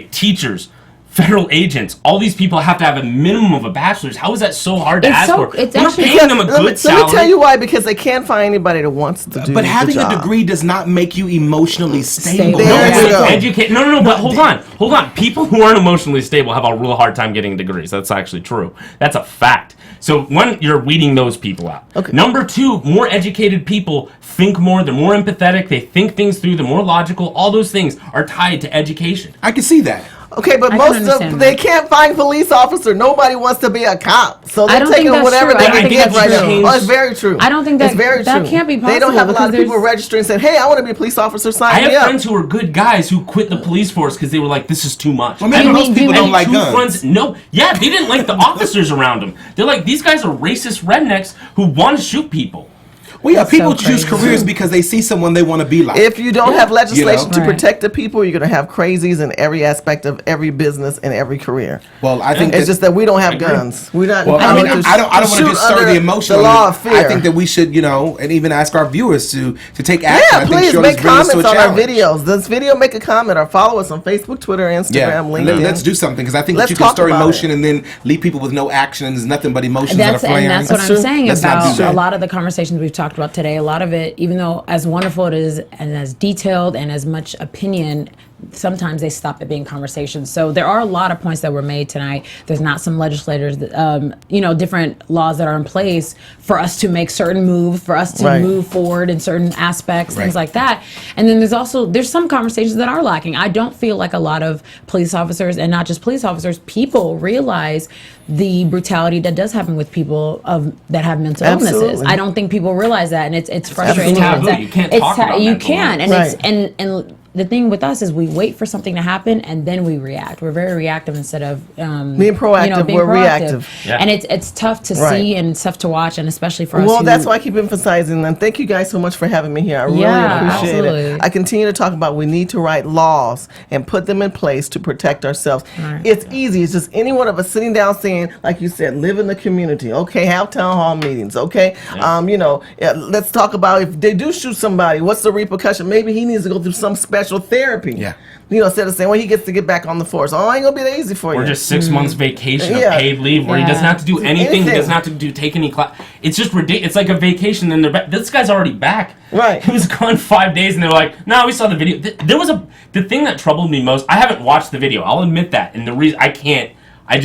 teachers, federal agents, all these people have to have a minimum of a bachelor's. How is that so hard to ask for? We're paying them a good salary. Let me tell you why, because they can't find anybody that wants to do the job. But having a degree does not make you emotionally stable. But hold on. People who aren't emotionally stable have a real hard time getting degrees. That's actually true. That's a fact. So one, you're weeding those people out. Okay. Number two, more educated people think more. They're more empathetic. They think things through. They're more logical. All those things are tied to education. I can see that. Okay, but they can't find police officer. Nobody wants to be a cop, so they're taking whatever they can get right now. Oh, it's very true. I don't think that's very true. That can't be possible. They don't have a lot of people registering saying, "Hey, I want to be a police officer." Sign me up. I have friends who are good guys who quit the police force because they were like, "This is too much." Well, maybe most people don't like guns. They didn't like the officers around them. They're like, these guys are racist rednecks who want to shoot people. Well, yeah, people choose careers because they see someone they want to be like. If you don't have legislation to protect the people, you're going to have crazies in every aspect of every business and every career. Well, I think it's just that we don't have guns. We're not. Well, I don't want to just stir the emotion. The law of fear. I think that we should, and even ask our viewers to take action. Yeah, please make comments on our videos. This video, make a comment or follow us on Facebook, Twitter, Instagram, LinkedIn. Let's do something because I think that you can stir emotion and then leave people with no action and there's nothing but emotions that are flaring. And that's what I'm saying about a lot of the conversations we've talked about today. A lot of it, even though as wonderful it is and as detailed and as much opinion, sometimes they stop at being conversations. So there are a lot of points that were made tonight. There's not some legislators that, different laws that are in place for us to make certain moves, for us to move forward in certain aspects, things like that. And then there's some conversations that are lacking. I don't feel like a lot of police officers, and not just police officers, people realize the brutality that does happen with people that have mental illnesses. I don't think people realize that, and it's frustrating. You can't talk about you can, and the thing with us is we wait for something to happen and then we react. We're very reactive instead of being proactive. We're reactive, and it's tough to see and it's tough to watch, and especially for us. Well, that's why I keep emphasizing. And thank you guys so much for having me here. I really appreciate it. I continue to talk about we need to write laws and put them in place to protect ourselves. Right. It's easy. It's just any one of us sitting down saying, like you said, live in the community. Okay, have town hall meetings. Okay, let's talk about if they do shoot somebody, what's the repercussion? Maybe he needs to go through some special therapy. Yeah. Instead of saying, well, he gets to get back on the force. Oh, it ain't gonna be that easy for you. Or just 6 months vacation of paid leave where he doesn't have to do anything. He doesn't have to take any class. It's just ridiculous. It's like a vacation, and they're back. This guy's already back. Right. He was gone 5 days, and they're like, "No, we saw the video." There was the thing that troubled me most. I haven't watched the video. I'll admit that, and the reason I can't, I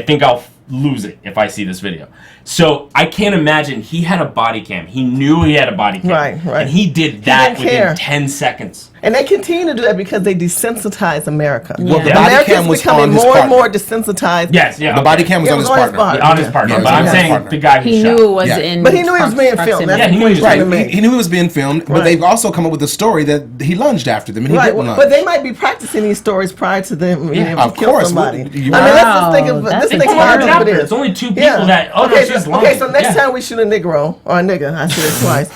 think I'll lose it if I see this video. So I can't imagine he had a body cam. He knew he had a body cam. Right. And he did that within 10 seconds. And they continue to do that because they desensitize America. Well, the body cam was becoming on his more partner. and more desensitized. Yes, The body cam was on his partner. On his partner. But I'm saying the guy who he shot. knew it was in. But he knew it was being filmed. That's he knew he was Right. He knew it was being filmed, but they've also come up with a story that he lunged after them, and he didn't lunge. But they might be practicing these stories prior to them being able to kill somebody. Let's just think of That's this. Think how deep it is. It's only 2 people that. Oh, no, she's lying. Okay, so next time we shoot a Negro or a nigga, I said it twice.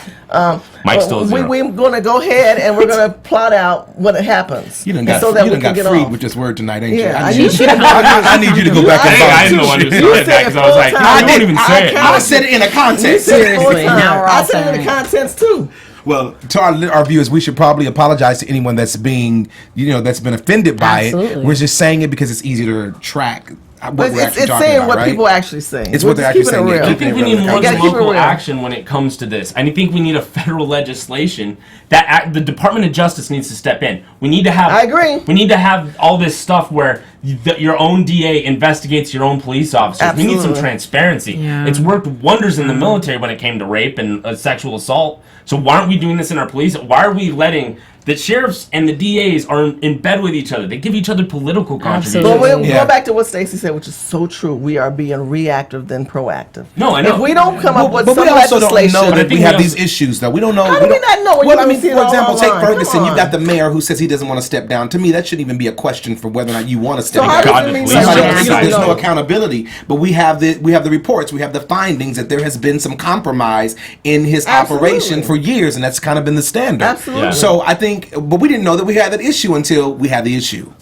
Mike's still zero. We're going to go ahead and we're going to plot out what happens. You done got freed with this word tonight, ain't you? Yeah, I need you to go back and I didn't know when you started that because I was like, I won't even say it. I said it in a context. Seriously, now we're all I said it in the contents too. Well, to our viewers, we should probably apologize to anyone that's being, that's been offended by it. We're just saying it because it's easy to track. But it's saying what people actually say. It's what they're actually saying. I think we need more than local action when it comes to this. I think we need a federal legislation that the Department of Justice needs to step in. We need to have. I agree. We need to have all this stuff where your own DA investigates your own police officers. Absolutely. We need some transparency. Yeah. It's worked wonders in the military when it came to rape and sexual assault. So why aren't we doing this in our police? Why are we letting the sheriffs and the DAs are in bed with each other? They give each other political contributions. But we'll go back to what Stacey said, which is so true. We are being reactive than proactive. No, I know. If we don't come up with some we also legislation, don't know that we have these issues, though. We don't know. How do we not know? Well, I mean, for example, take Ferguson. You've got the mayor who says he doesn't want to step down. To me, that shouldn't even be a question for whether or not you want to step down. There's no accountability. But we have the reports. We have the findings that there has been some compromise in his operation for years, and that's kind of been the standard. Absolutely. So I think, but we didn't know that we had that issue until we had the issue.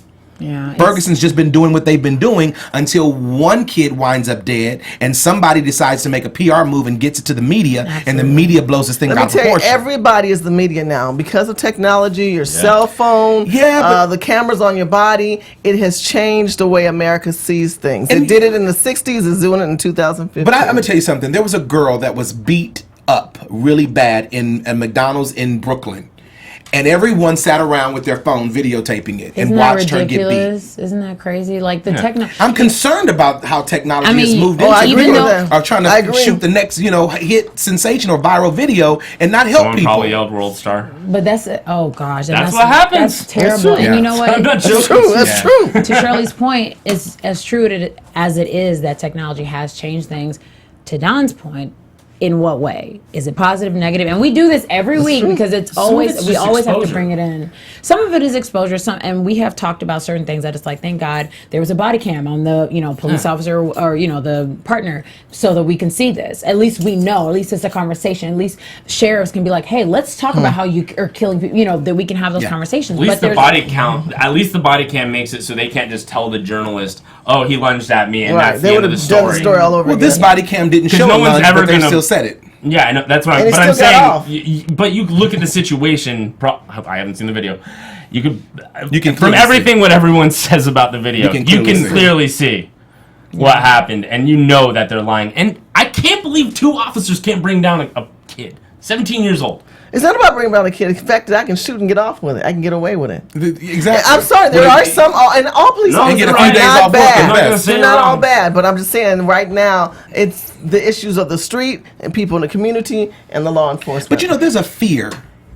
Yeah, Ferguson's just been doing what they've been doing until one kid winds up dead and somebody decides to make a PR move and gets it to the media. Absolutely. And the media blows this thing out of proportion. Everybody is the media now because of technology, your cell phone, the cameras on your body. It has changed the way America sees things. It did it in the 60s, it's doing it in 2015. But I'm going to tell you something. There was a girl that was beat up really bad in a McDonald's in Brooklyn. And everyone sat around with their phone videotaping it and watched her get beat. Isn't that crazy? Like the technology. I'm concerned about how technology has moved into trying to shoot the next, hit sensation or viral video and not help people. Probably yelled World Star. But that's oh gosh, that's what happens. That's terrible. And you know what? That's true. That's true. To Shirley's point, is as true as it is that technology has changed things. To Don's point, in what way? Is it positive, negative? And we do this every week because it's always we always have to bring it in. Some of it is exposure, and we have talked about certain things that it's like, thank God there was a body cam on the police officer or the partner so that we can see this. At least we know. At least it's a conversation. At least sheriffs can be like, hey, let's talk about how you are killing people. That we can have those conversations. At least the body count. At least the body cam makes it so they can't just tell the journalist, "Oh, he lunged at me," and that's the end of the story. Done the story all over again. This body cam didn't show no one's ever but they still said it. Yeah, I know. That's what I'm saying. But you look at the situation. I haven't seen the video. You can from everything what everyone says about the video, you can clearly see what happened, and you know that they're lying. And I can't believe 2 officers can't bring down a kid, 17 years old. It's not about bringing down a kid. The fact that I can shoot and get off with it. I can get away with it. Exactly. I'm sorry. There are some, and all police officers are not bad. They're not all bad, but I'm just saying right now, it's the issues of the street and people in the community and the law enforcement. But there's a fear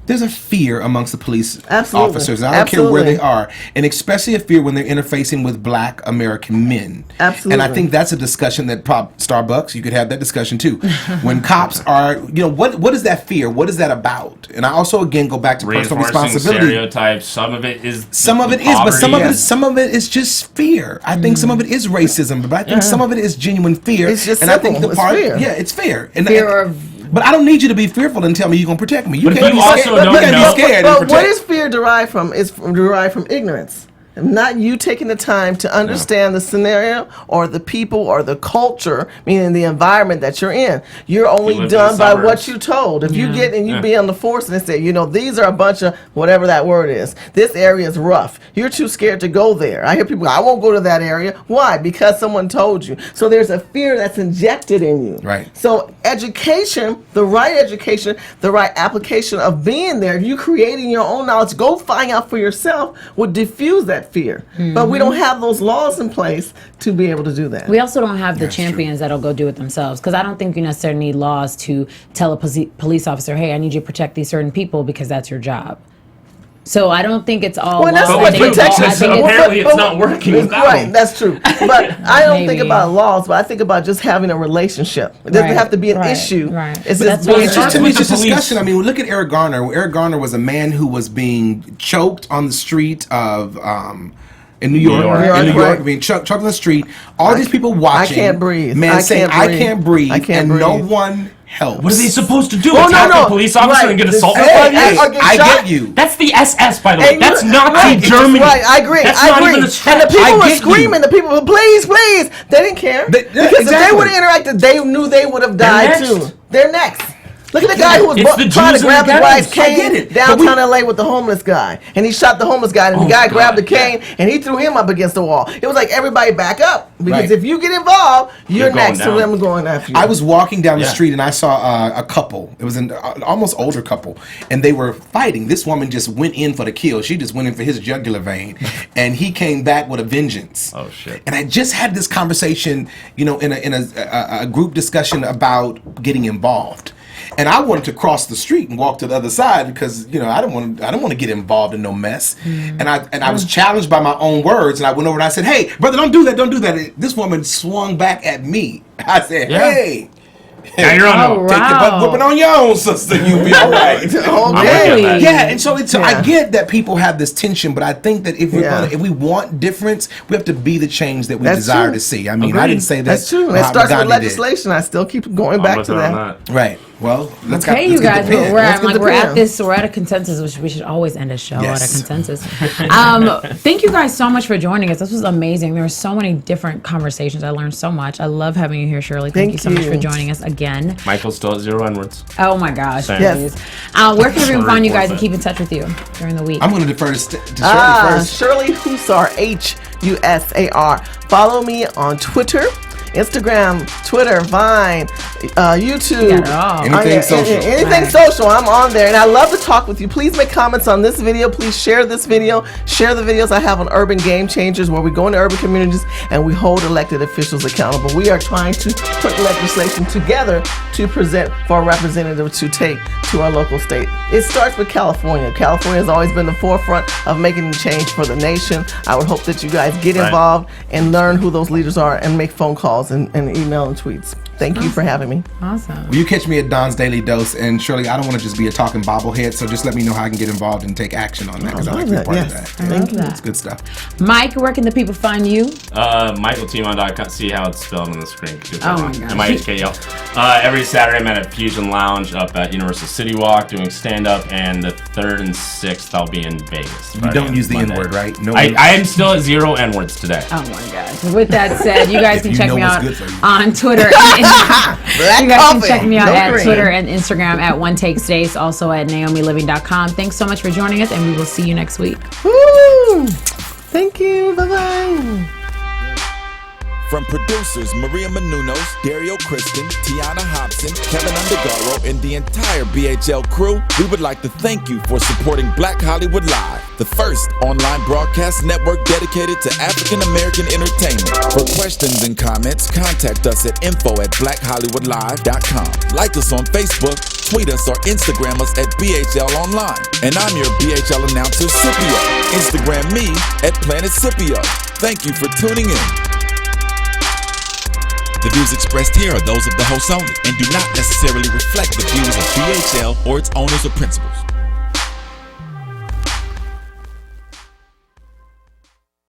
there's a fear amongst the police Absolutely. officers. And I don't care where they are, and especially a fear when they're interfacing with Black American men. Absolutely. And I think that's a discussion that Starbucks, you could have that discussion too. When cops are, what is that fear? What is that about? And I also again go back to personal responsibility. Stereotypes. Some of it is, but some of it is just fear. I think some of it is racism, but I think some of it is genuine fear. It's just and simple. I think It's fear. yeah, it's fear. And Fear of. but I don't need you to be fearful and tell me you're going to protect me. You But can't you be also scared. don't You can't know- be scared. But what is fear derived from? It's derived from ignorance. Not you taking the time to understand the scenario or the people or the culture, meaning the environment that you're in. You're only live in done the by what suburbs. you told. If you get and you be on the force and they say, these are a bunch of whatever that word is. This area is rough. You're too scared to go there. I hear people, I won't go to that area. Why? Because someone told you. So there's a fear that's injected in you. Right. So education, the right application of being there, if you creating your own knowledge, go find out for yourself, would diffuse that fear. But we don't have those laws in place to be able to do that. We also don't have the champions that'll go do it themselves, because I don't think you necessarily need laws to tell a police officer, hey, I need you to protect these certain people because that's your job. So I don't think it's all. Well, that's laws. what I think it's protection. all- I think it's- Apparently it's not working without Right, them. that's true. But I don't think Maybe. about laws, but I think about just having a relationship. It doesn't Right, have to be an right, issue. right. It's But that's just what being it It's just, to me, With it's the just police. discussion. I mean, look at Eric Garner. Eric Garner was a man who was being choked on the street of in New York. York, right. Being choked on the street. All these people watching. I can't breathe. Man I saying, can't breathe. I can't breathe. I can't and no breathe. one helps. What are they supposed to do? Oh, Attack no. a police officer Right. and get This- assaulted Hey, by hey, you? or get I shot. get you. That's the SS, by the way. And That's you- Nazi right, Germany. Right, I agree. That's I not agree. even a And stretch. the people I were get you. screaming. The people were, please. They didn't care. Yeah, Because if exactly. they would have interacted, they knew they would have died next. too. They're next. Look at the guy who was It's the trying to Jews and grab the the guy's ghettos. I get cane it. But downtown LA with the homeless guy. And he shot the homeless guy, and the guy grabbed the cane, and he threw him up against the wall. It was like, everybody back up. Because Right. if you get involved, you're going next to down. them going after you. I was walking down the Yeah. street and I saw a couple. It was an almost older couple, and they were fighting. This woman just went in for the kill. She just went in for his jugular vein, and he came back with a vengeance. Oh, shit. And I just had this conversation, in a group discussion about getting involved. And I wanted to cross the street and walk to the other side because I don't want to get involved in no mess. And I was challenged by my own words, and I went over and I said, "Hey, brother, don't do that." This woman swung back at me. I said, Yeah. "Hey, Now you're on Oh, the take your butt wow. whooping on your own, sister. You'll be all right." Okay. Really? Yeah, and so I Yeah. get that people have this tension, but I think that if Yeah. if we want difference, we have to be the change that we That's desire true. to see. I mean, I Agreed. didn't say that. That's true. And it Mahatma starts with Gandhi did. legislation. I still keep going I'm back with to her that. on that. Right. Well, let's Okay, you guys, get the pen. we're Let's get the pen. we're at a consensus, which we should always end a show Yes. at a consensus. Thank you guys so much for joining us. This was amazing. There were so many different conversations. I learned so much. I love having you here, Shirley. Thank you so much you. for joining us again. Michael's still at 0 onwards. Oh my gosh. Same. Yes. please. Where can everyone find you guys and Report keep in touch with you during the week? I'm going to defer to Shirley first. Shirley Husar, Husar. Follow me on Twitter, Instagram, Twitter, Vine, YouTube. You got it all. Anything social. Anything Right. social, I'm on there. And I love to talk with you. Please make comments on this video. Please share this video. Share the videos I have on Urban Game Changers, where we go into urban communities and we hold elected officials accountable. We are trying to put legislation together to present for a representative to take to our local state. It starts with California. California has always been the forefront of making the change for the nation. I would hope that you guys get Right. involved and learn who those leaders are and make phone calls and email and tweets. Thank you for having me. Awesome. Will you catch me at Don's Daily Dose? And Shirley, I don't want to just be a talking bobblehead, so just let me know how I can get involved and take action on that, because I like to be love part that, of yes. that. I love that. It's good stuff. Mike, where can the people find you? MichaelTimon.com. See how it's spelled on the screen. Oh my gosh. MIHKL. Every Saturday I'm at Fusion Lounge up at Universal City Walk doing stand-up, and the 3rd and 6th I'll be in Vegas. You Friday don't and use the Monday. N-word, right? No. I am still at 0 N-words today. Oh my gosh. With that said, you guys If can you check know me what's out good for you. on Twitter and Black you guys can coffee, check me out no at cream. Twitter and Instagram at One Take Stace, also at NaomiLiving.com. Thanks so much for joining us, and we will see you next week. Woo! Thank you. Bye-bye. From producers Maria Menounos, Dario Kristen, Tiana Hobson, Kevin Undergaro, and the entire BHL crew, we would like to thank you for supporting Black Hollywood Live, the first online broadcast network dedicated to African American entertainment. For questions and comments, contact us at info@blackhollywoodlive.com. Like us on Facebook, tweet us, or Instagram us at BHL Online. And I'm your BHL announcer, Scipio. Instagram me at Planet Scipio. Thank you for tuning in. The views expressed here are those of the host only and do not necessarily reflect the views of BHL or its owners or principals.